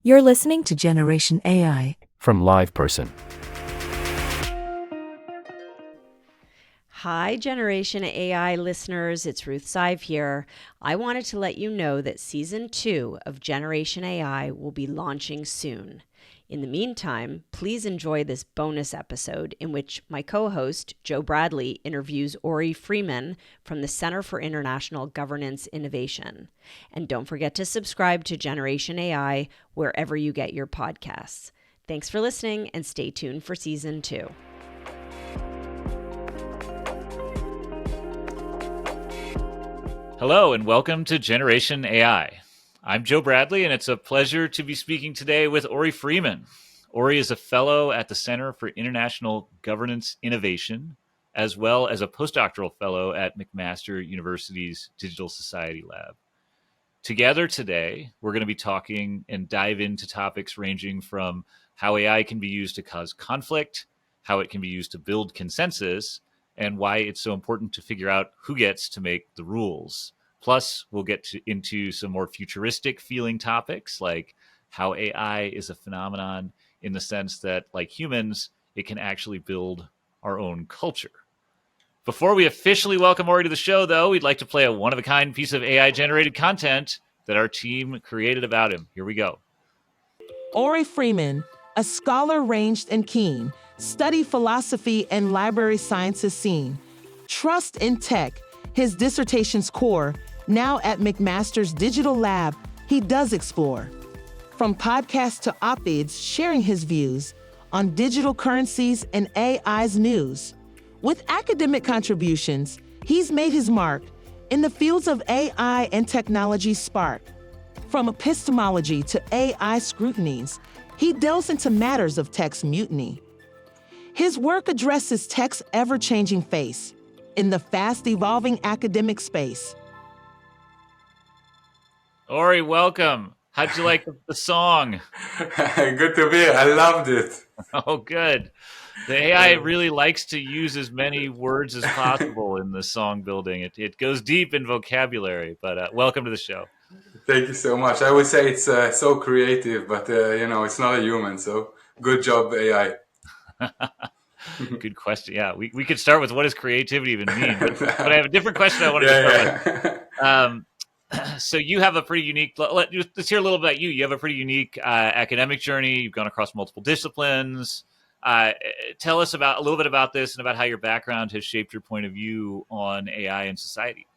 You're listening to Generation AI from Live Person. Hi, Generation AI listeners. It's Ruth Sive here. I wanted to let you know that Season 2 of Generation AI will be launching soon. In the meantime, please enjoy this bonus episode in which my co-host, Joe Bradley, interviews Ori Freiman from the Center for International Governance Innovation. And don't forget to subscribe to Generation AI wherever you get your podcasts. Thanks for listening and stay tuned for Season 2. Hello and welcome to Generation AI. I'm Joe Bradley, and it's a pleasure to be speaking today with Ori Freiman. Ori is a fellow at the Center for International Governance Innovation, as well as a postdoctoral fellow at McMaster University's Digital Society Lab. Together today, we're going to be talking and dive into topics ranging from how AI can be used to cause conflict, how it can be used to build consensus, and why it's so important to figure out who gets to make the rules. Plus, we'll get into some more futuristic feeling topics like how AI is a phenomenon in the sense that, like humans, it can actually build our own culture. Before we officially welcome Ori to the show, though, we'd like to play a one-of-a-kind piece of AI-generated content that our team created about him. Here we go. Ori Freiman, a scholar ranged and keen, study philosophy and library sciences scene. Trust in tech, his dissertation's core. Now at McMaster's Digital Lab, he does explore. From podcasts to op-eds, sharing his views on digital currencies and AI's news. With academic contributions, he's made his mark in the fields of AI and technology spark. From epistemology to AI scrutinies, he delves into matters of tech's mutiny. His work addresses tech's ever-changing face in the fast-evolving academic space. Ori, welcome. How'd you like the song? Good to be here. I loved it. Oh, good. The AI really likes to use as many words as possible in the song building. It goes deep in vocabulary, but welcome to the show. Thank you so much. I would say it's so creative, but it's not a human. So good job, AI. Good question. Yeah, we could start with what does creativity even mean, but I have a different question I wanted to start with. So you have a pretty unique. Let's hear a little about you. You have a pretty unique academic journey. You've gone across multiple disciplines. Tell us a little bit about this and about how your background has shaped your point of view on AI and society.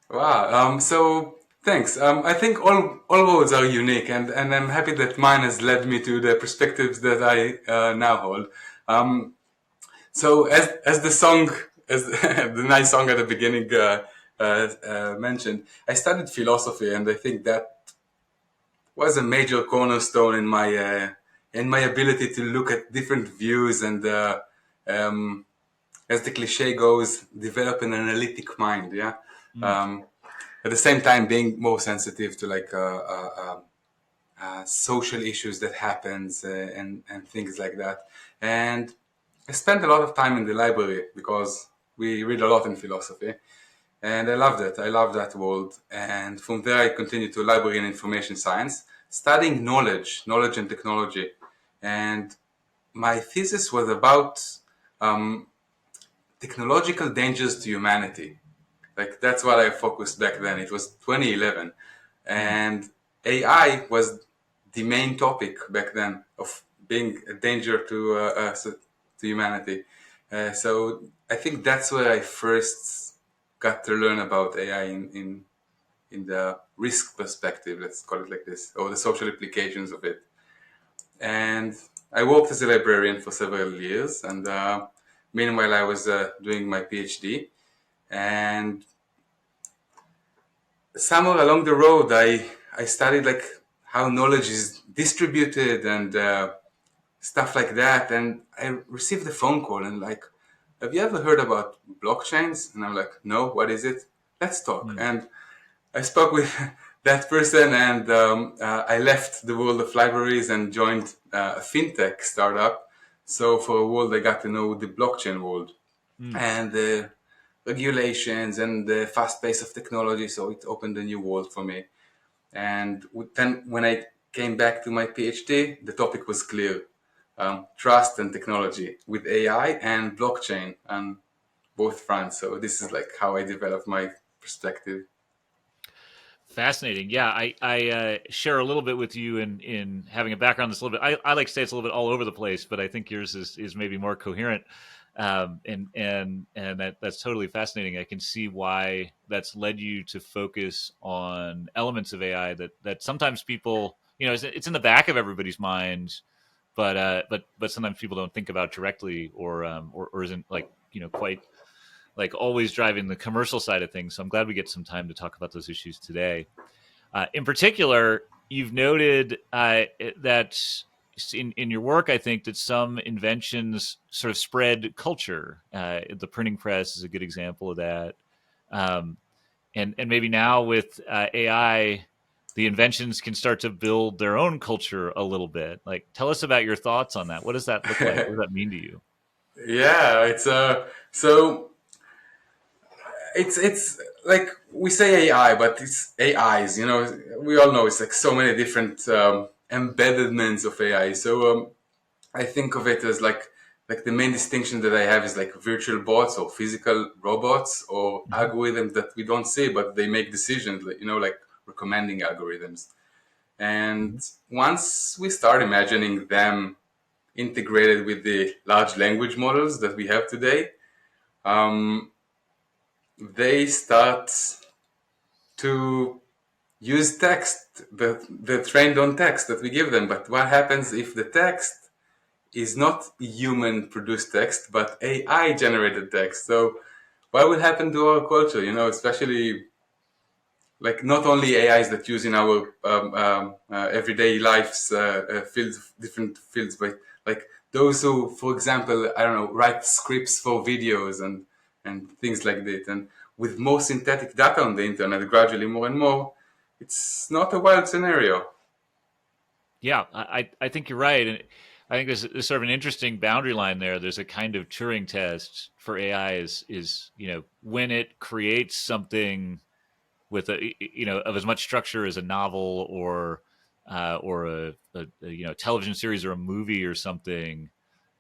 Wow. So thanks. I think all roads are unique, and I'm happy that mine has led me to the perspectives that I now hold. So as the song, as the nice song at the beginning mentioned, I studied philosophy, and I think that was a major cornerstone in my ability to look at different views and, as the cliche goes, develop an analytic mind. Yeah. At the same time, being more sensitive to social issues that happens and things like that. And I spent a lot of time in the library because we read a lot in philosophy. And I loved it. I love that world. And from there, I continued to library and information science, studying knowledge and technology. And my thesis was about technological dangers to humanity. Like, that's what I focused back then. It was 2011. And AI was the main topic back then of being a danger to humanity. So I think that's where I first got to learn about AI in the risk perspective, let's call it like this, or the social implications of it. And I worked as a librarian for several years, and meanwhile I was doing my PhD. And somewhere along the road, I studied like how knowledge is distributed and stuff like that. And I received a phone call and like, have you ever heard about blockchains? And I'm like, no, what is it? Let's talk. And I spoke with that person, and I left the world of libraries and joined a fintech startup. So for a while, I got to know the blockchain world and the regulations and the fast pace of technology. So it opened a new world for me. And then when I came back to my PhD, the topic was clear. Trust and technology with AI and blockchain on both fronts. So this is like how I developed my perspective. Fascinating. Yeah, I share a little bit with you in having a background that's a little bit. I like to say it's a little bit all over the place, but I think yours is maybe more coherent. And that's totally fascinating. I can see why that's led you to focus on elements of AI that sometimes people, it's in the back of everybody's minds, but sometimes people don't think about directly, or isn't like quite like always driving the commercial side of things. So I'm glad we get some time to talk about those issues today. In particular, you've noted that in your work, I think that some inventions sort of spread culture. The printing press is a good example of that. And maybe now with AI, the inventions can start to build their own culture a little bit. Like, tell us about your thoughts on that. What does that look like? What does that mean to you? Yeah, it's so it's like we say AI, but it's AIs. We all know it's like so many different embedments of AI. So I think of it as like the main distinction that I have is like virtual bots or physical robots or Mhm. algorithms that we don't see, but they make decisions. Like recommending algorithms. And Mhm. once we start imagining them integrated with the large language models that we have today, um, they start to use text that they're trained on text that we give them. But what happens if the text is not human produced text, but AI generated text? So what will happen to our culture? Especially like not only AIs that use in our everyday lives, fields, different fields, but like those who, for example, I don't know, write scripts for videos and things like that. And with more synthetic data on the internet, gradually more and more, it's not a wild scenario. Yeah, I think you're right, and I think there's sort of an interesting boundary line there. There's a kind of Turing test for AI is when it creates something with of as much structure as a novel or a television series or a movie or something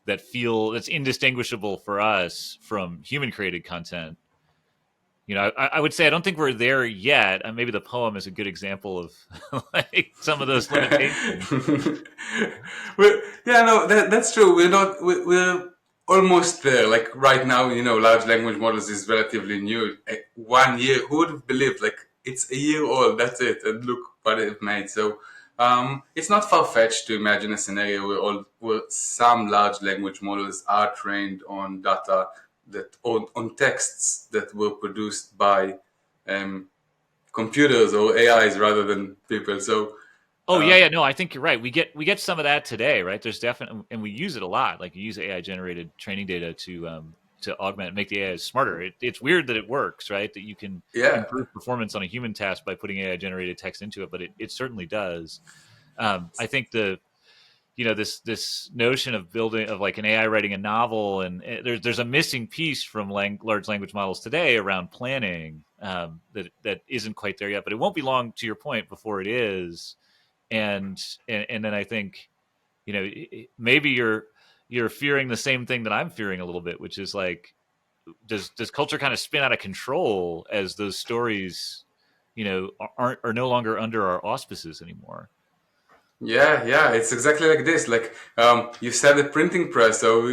that's indistinguishable for us from human created content. I would say I don't think we're there yet. Maybe the poem is a good example of like some of those limitations. Yeah, no, that's true. We're not. We're almost there. Like right now, large language models is relatively new. 1 year, who would have believed? Like it's a year old. That's it, and look what they've made. So it's not far fetched to imagine a scenario where some large language models are trained on data that on texts that were produced by um, computers or AIs rather than people. So Oh uh, yeah, yeah. No, I think you're right. We get some of that today, right? There's definitely, and we use it a lot. Like you use AI generated training data to augment, make the AI smarter. It's weird that it works, right? That you can yeah, improve performance on a human task by putting AI generated text into it, but it certainly does. I think this notion of building of like an AI writing a novel, and there's a missing piece from large language models today around planning that isn't quite there yet. But it won't be long, to your point, before it is. And then I think maybe you're fearing the same thing that I'm fearing a little bit, which is like does culture kind of spin out of control as those stories are no longer under our auspices anymore? yeah. It's exactly like this. Like you said, the printing press. So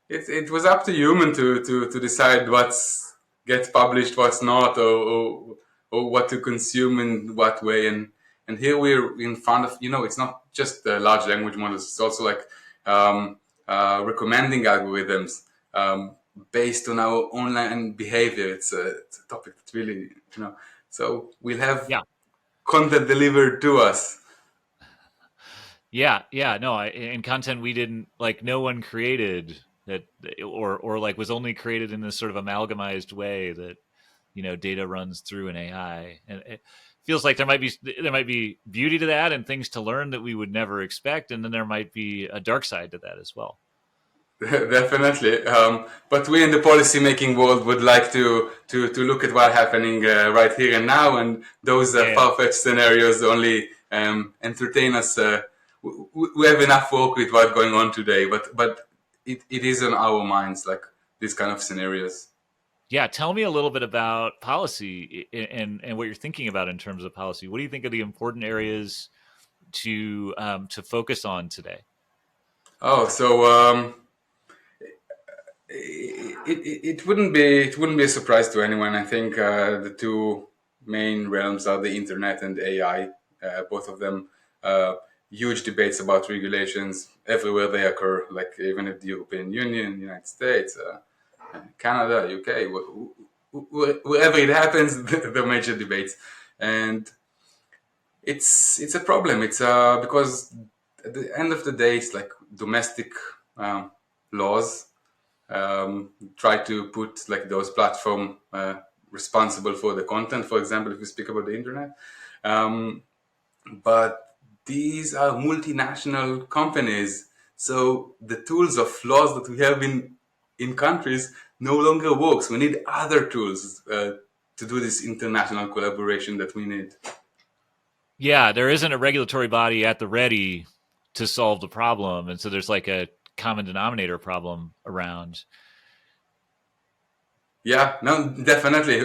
it was up to human to decide what's gets published, what's not, or what to consume in what way. And here we're in front of it's not just large language models. It's also like recommending algorithms based on our online behavior. It's a topic that really So we'll have Yeah. content delivered to us. Yeah, no, and content we didn't like, no one created that, or like was only created in this sort of amalgamized way that data runs through an AI, and it feels like there might be beauty to that and things to learn that we would never expect, and then there might be a dark side to that as well. Definitely, but we in the policy making world would like to look at what's happening right here and now, and those Yeah, far-fetched scenarios only entertain us. We have enough work with what's going on today, but it is on our minds, like these kind of scenarios. Yeah, tell me a little bit about policy and what you're thinking about in terms of policy. What do you think are the important areas to focus on today? Oh, so it wouldn't be a surprise to anyone. I think the two main realms are the internet and AI. Both of them huge debates about regulations everywhere they occur. Like even at the European Union, United States, Canada, UK, wherever it happens, the major debates, and it's a problem. It's because at the end of the day, it's like domestic laws try to put like those platform responsible for the content. For example, if we speak about the internet, but these are multinational companies, so the tools of laws that we have in countries no longer works. We need other tools to do this international collaboration that we need. Yeah, there isn't a regulatory body at the ready to solve the problem, and so there's like a common denominator problem around. Yeah, no, definitely.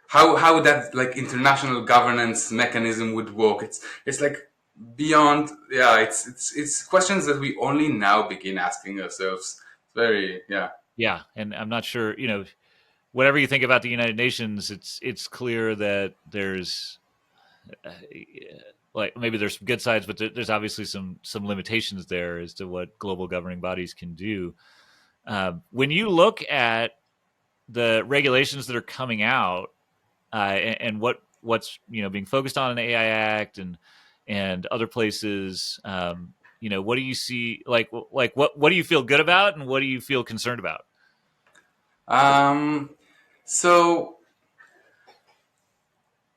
How that like international governance mechanism would work? It's like beyond. Yeah, it's questions that we only now begin asking ourselves. It's very yeah. Yeah, and I'm not sure, whatever you think about the United Nations, it's clear that there's like maybe there's some good sides, but there's obviously some limitations there as to what global governing bodies can do. When you look at the regulations that are coming out and what's being focused on in the AI Act and other places, what do you see? What do you feel good about, and what do you feel concerned about? So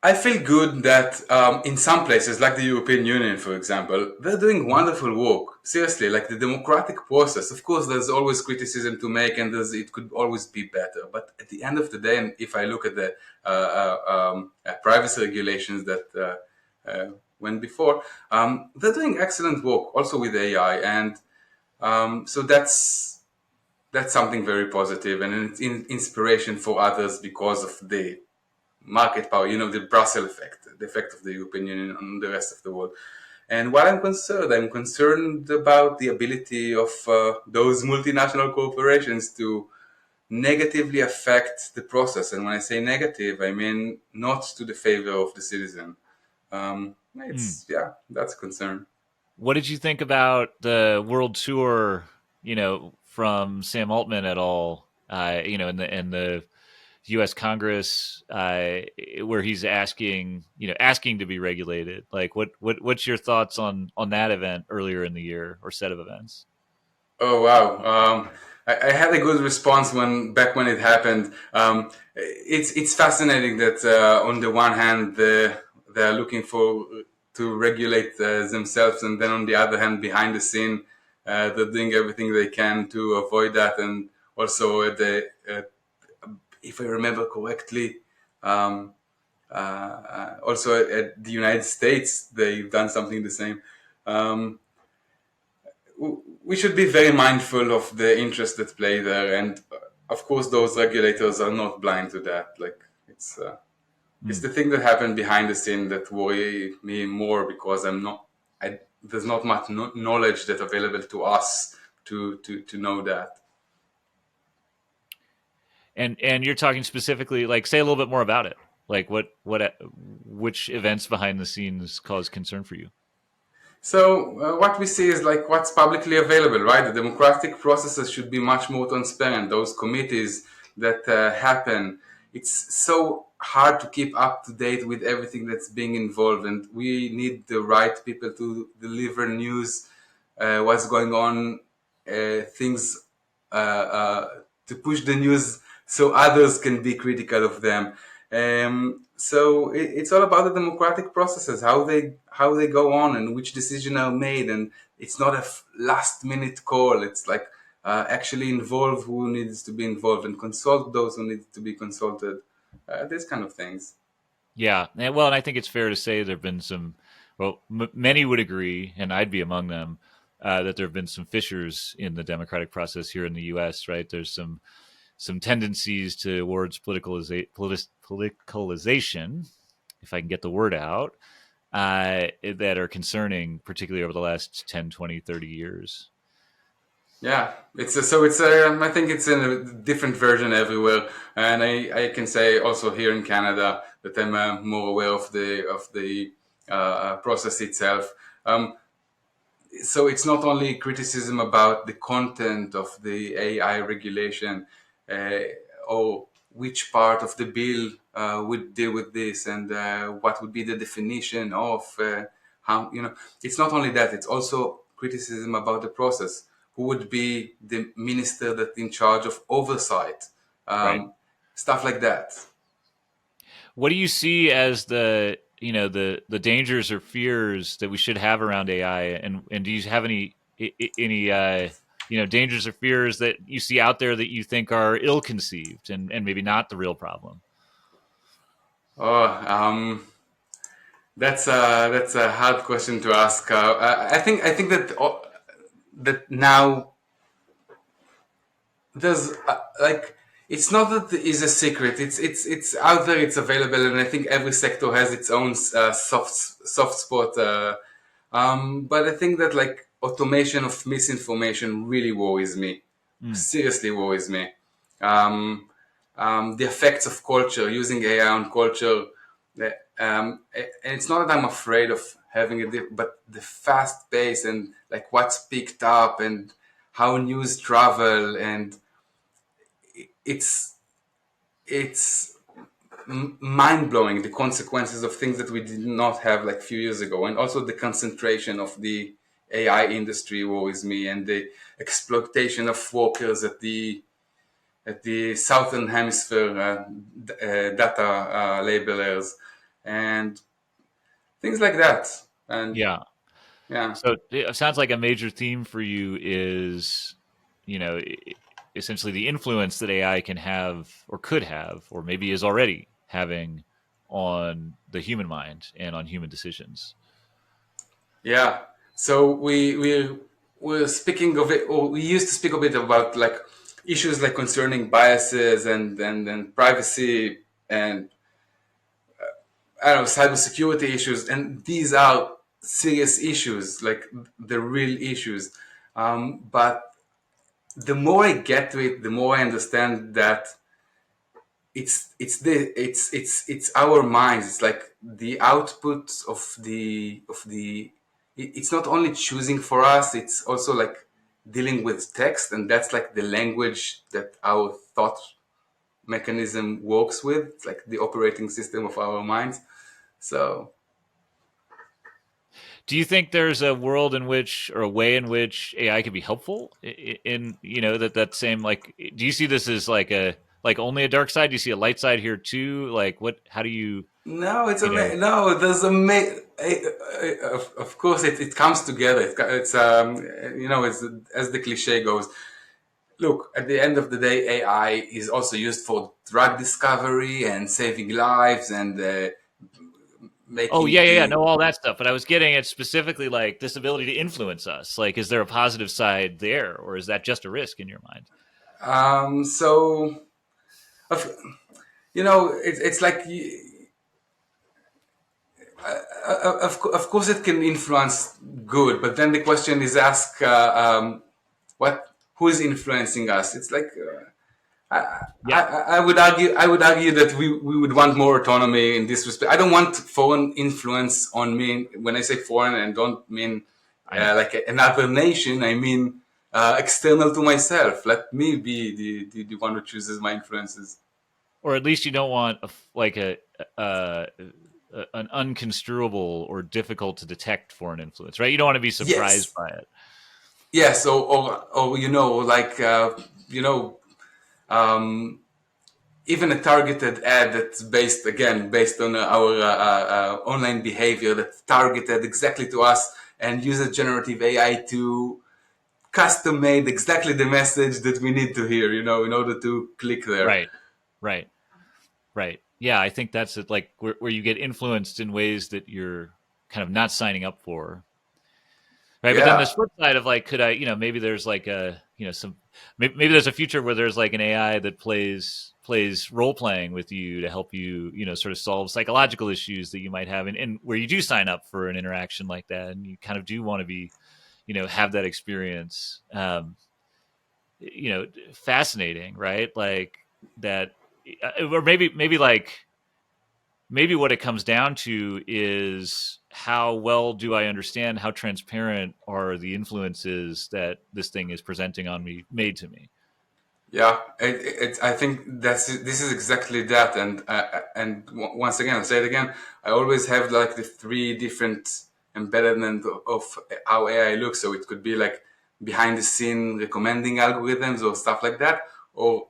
I feel good that in some places, like the European Union, for example, they're doing wonderful work. Seriously, like the democratic process. Of course, there's always criticism to make, and it could always be better. But at the end of the day, and if I look at the privacy regulations that went before, they're doing excellent work also with AI, and so that's something very positive, and it's inspiration for others because of the market power, the Brussels effect, the effect of the European Union on the rest of the world. And what I'm concerned about the ability of those multinational corporations to negatively affect the process. And when I say negative, I mean not to the favor of the citizen. That's a concern. What did you think about the world tour, from Sam Altman et al., in the U.S. Congress, where he's asking to be regulated? Like, what's your thoughts on that event earlier in the year or set of events? Oh wow! I had a good response back when it happened. It's fascinating that on the one hand they're looking to regulate themselves, and then on the other hand, behind the scene, they're doing everything they can to avoid that, and also if I remember correctly, also at the United States, they've done something the same. We should be very mindful of the interests that play there, and of course, those regulators are not blind to that. Like it's the thing that happened behind the scene that worry me more, because there's not much knowledge that's available to us to know that. And you're talking specifically, like, say a little bit more about it. Like which events behind the scenes cause concern for you? So what we see is like what's publicly available, right? The democratic processes should be much more transparent. Those committees that happen, it's so hard to keep up to date with everything that's being involved, and we need the right people to deliver news, what's going on, things to push the news so others can be critical of them. So it's all about the democratic processes, how they go on, and which decisions are made, and it's not a last minute call. It's like actually involve who needs to be involved and consult those who need to be consulted. These kind of things. Yeah, well, and I think it's fair to say there've been some, Well, many would agree, and I'd be among them, that there have been some fissures in the democratic process here in the U.S. Right, there's some tendencies towards politicalization, if I can get the word out, that are concerning, particularly over the last 10, 20, 30 years. Yeah, I think it's in a different version everywhere, and I can say also here in Canada that I'm more aware of the process itself. So it's not only criticism about the content of the AI regulation, uh, or which part of the bill would deal with this, and what would be the definition of how, it's not only that, it's also criticism about the process. Who would be the minister that in charge of oversight? Right. Stuff like that. What do you see as the dangers or fears that we should have around AI, and do you have any dangers or fears that you see out there that you think are ill conceived and maybe not the real problem? Oh, that's a hard question to ask. I think that now there's like, it's not that it is a secret. It's out there. It's available, and I think every sector has its own soft spot. But I think that like automation of misinformation really worries me. Mm, Seriously worries me. Um, the effects of culture, using AI on culture. And it's not that I'm afraid of having but the fast pace and like what's picked up and how news travel, and it's it's mind blowing, the consequences of things that we did not have like a few years ago, and also the concentration of the AI industry worries me, and the exploitation of workers at the southern hemisphere data labelers and things like that. And yeah. yeah, So it sounds like a major theme for you is, you know, essentially the influence that AI can have or could have, or maybe is already having on the human mind and on human decisions. yeah. So we're speaking of it, or we used to speak a bit about like issues like concerning biases and privacy and I don't know, cybersecurity issues, and these are serious issues, like the real issues. But the more I get to it, the more I understand that it's our minds. It's like the output of the. It's not only choosing for us; it's also like dealing with text, and that's like the language that our thought mechanism works with. It's like the operating system of our minds. So Do you think there's a world in which, or a way in which AI could be helpful in, that same, like, do you see this as like only a dark side? Do you see a light side here too? Like how do you, no, you know, no. There's of course it comes together. It's it's as the cliche goes. Look, at the end of the day, AI is also used for drug discovery and saving lives and oh making yeah, yeah, yeah, the no, all that stuff. But I was getting at specifically like this ability to influence us. Like, is there a positive side there, or is that just a risk in your mind? so of, it's like of course it can influence good, but then the question is asked what who is influencing us? It's like Yeah, I would argue that we would want more autonomy in this respect. I don't want foreign influence on me. When I say foreign, I don't mean I know. like another nation. I mean external to myself. Let me be the one who chooses my influences. Or at least you don't want uh, an unconstruable or difficult to detect foreign influence, right? You don't want to be surprised Yes, by it. yes. Or like um, even a targeted ad that's based on our online behavior, that's targeted exactly to us and uses generative AI to custom made exactly the message that we need to hear, in order to click there. Right, right, right. Yeah, I think that's it. Like where you get influenced in ways that you're kind of not signing up for. Right. But then Yeah. this flip side of like, could I, maybe there's like maybe there's a future where there's like an AI that plays role playing with you to help you, sort of solve psychological issues that you might have, and where you do sign up for an interaction like that, and you kind of do want to be, have that experience. Fascinating, right? Like that, or maybe like maybe what it comes down to is how well do I understand, how transparent are the influences that this thing is presenting on me, made to me. Yeah, I think this is exactly that, and once again, I'll say it again. I always have like the three different embedment of how AI looks. So it could be like behind the scene recommending algorithms or stuff like that, or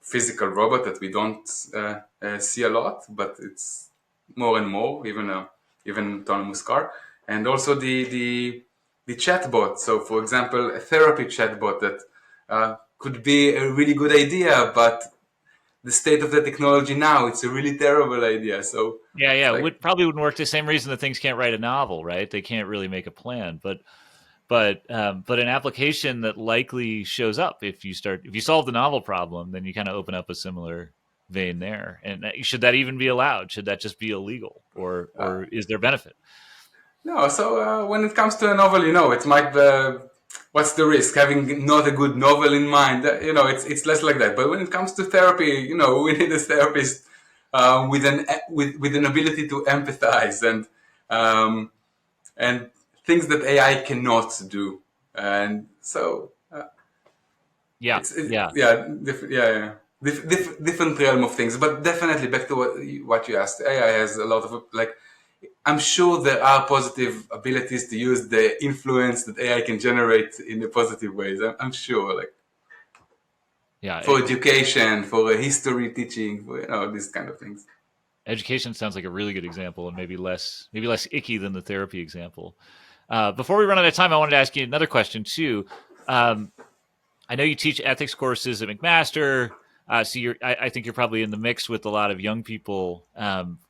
physical robot that we don't see a lot, but it's more and more, even autonomous car, and also the chatbot. So, for example, a therapy chatbot that could be a really good idea, but the state of the technology now, it's a really terrible idea. So it's Yeah, like, probably wouldn't work the same reason that things can't write a novel, right? They can't really make a plan, but an application that likely shows up if you solve the novel problem, then you kind of open up a similar vein there. And should that even be allowed? Should that just be illegal, or is there benefit? no. So when it comes to a novel, it might be, what's the risk having not a good novel in mind? It's less like that. But when it comes to therapy, we need a therapist with an ability to empathize and things that AI cannot do. And so Yeah, it's yeah. yeah, different realm of things. But definitely back to what you asked, AI has a lot of like. I'm sure there are positive abilities to use the influence that AI can generate in a positive ways. I'm sure, like Yeah, for education, for history teaching, for these kind of things. education sounds like a really good example, and maybe less icky than the therapy example. Before we run out of time, I wanted to ask you another question too. I know you teach ethics courses at McMaster, so I think you're probably in the mix with a lot of young people.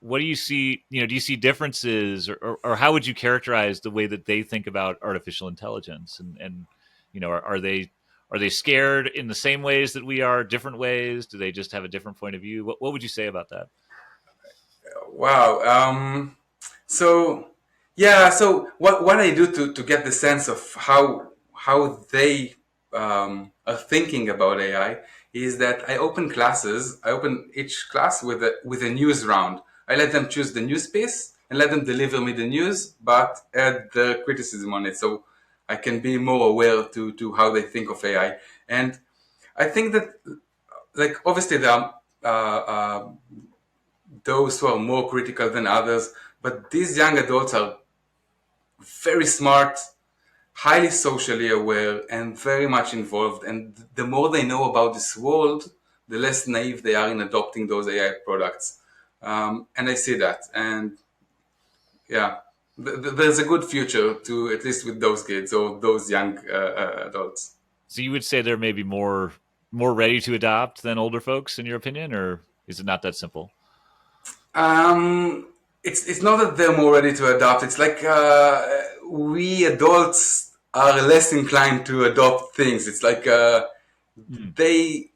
What do you see? Do you see differences, or how would you characterize the way that they think about artificial intelligence? And are they scared in the same ways that we are? Different ways? Do they just have a different point of view? What would you say about that? Wow. So yeah. So what I do to get the sense of how they are thinking about AI is that I open classes. I open each class with a news round. I let them choose the news piece and let them deliver me the news, but add the criticism on it, so I can be more aware to how they think of AI. And I think that, like, obviously there are those who are more critical than others, but these young adults are very smart, highly socially aware, and very much involved. And the more they know about this world, the less naive they are in adopting those AI products. And I see that. And yeah, there's a good future to, at least with those kids or those young adults. So you would say they're maybe more ready to adopt than older folks, in your opinion, or is it not that simple? Um, it's not that they're more ready to adopt. It's like we adults are less inclined to adopt things. It's like Hmm. they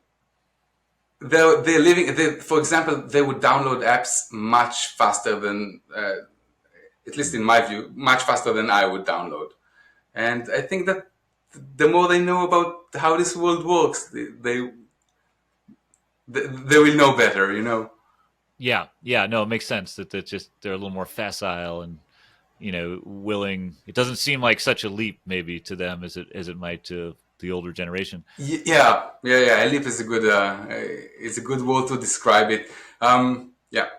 they're living. For example, they would download apps much faster than, at least in my view, much faster than I would download. And I think that the more they know about how this world works, they will know better. Yeah, no, it makes sense that just they're a little more facile and willing. It doesn't seem like such a leap maybe to them as it might to the older generation. Yeah. A leap is a good word to describe it. Yeah.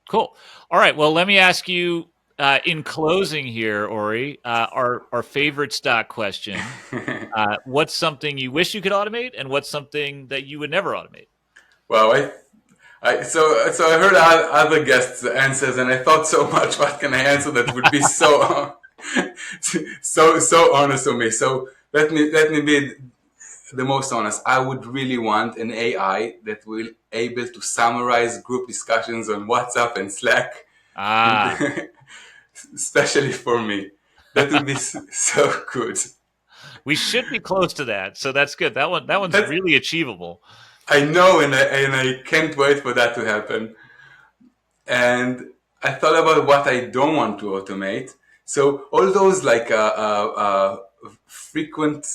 Cool. All right. Well, let me ask you in closing here, Ori, our favorite stock question. What's something you wish you could automate, and what's something that you would never automate? Well, so I heard other guests' answers, and I thought so much. What can I answer that would be so so honest to me? So let me be the most honest. I would really want an AI that will able to summarize group discussions on WhatsApp and Slack, and Ah, especially for me. That would be so good. We should be close to that, so that's good. That one's really achievable. I know, and I can't wait for that to happen. And I thought about what I don't want to automate. So all those frequent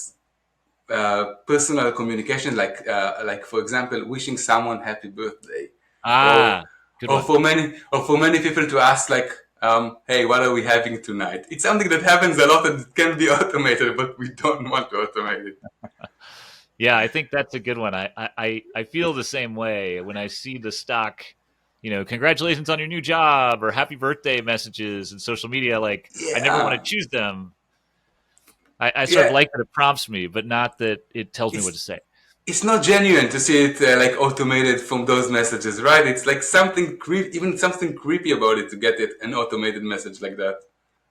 personal communication, like for example, wishing someone happy birthday, or Good or one. for many people to ask hey, what are we having tonight? It's something that happens a lot and it can be automated, but we don't want to automate it. Yeah, I think that's a good one. I feel the same way when I see the stock, congratulations on your new job or happy birthday messages and social media. Like, I never want to choose them. I sort of like that it prompts me, but not that it tells me what to say. It's not genuine to see it automated from those messages, right? It's like something creepy about it to get an automated message like that.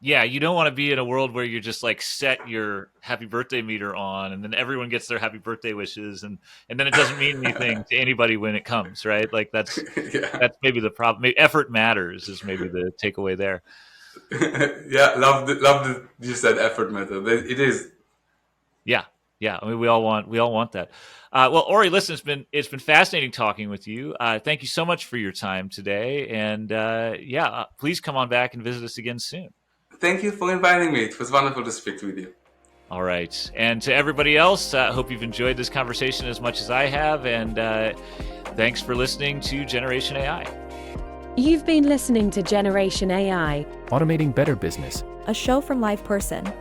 Yeah, you don't want to be in a world where you're just like set your happy birthday meter on and then everyone gets their happy birthday wishes and then it doesn't mean anything to anybody when it comes, right? Like that's maybe the problem. Maybe effort matters is maybe the takeaway there. Yeah, love that you said effort matters. It is. Yeah. I mean, we all want that. Well, Ori, listen, it's been fascinating talking with you. Thank you so much for your time today, and please come on back and visit us again soon. Thank you for inviting me. It was wonderful to speak with you. All right. And to everybody else, I hope you've enjoyed this conversation as much as I have. And thanks for listening to Generation AI. You've been listening to Generation AI, Automating Better Business, a show from Live Person.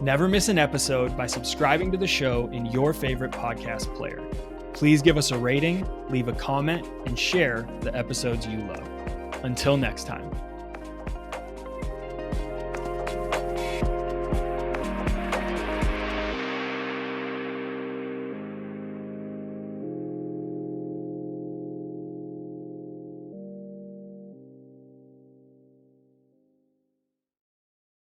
Never miss an episode by subscribing to the show in your favorite podcast player. Please give us a rating, leave a comment, and share the episodes you love. Until next time.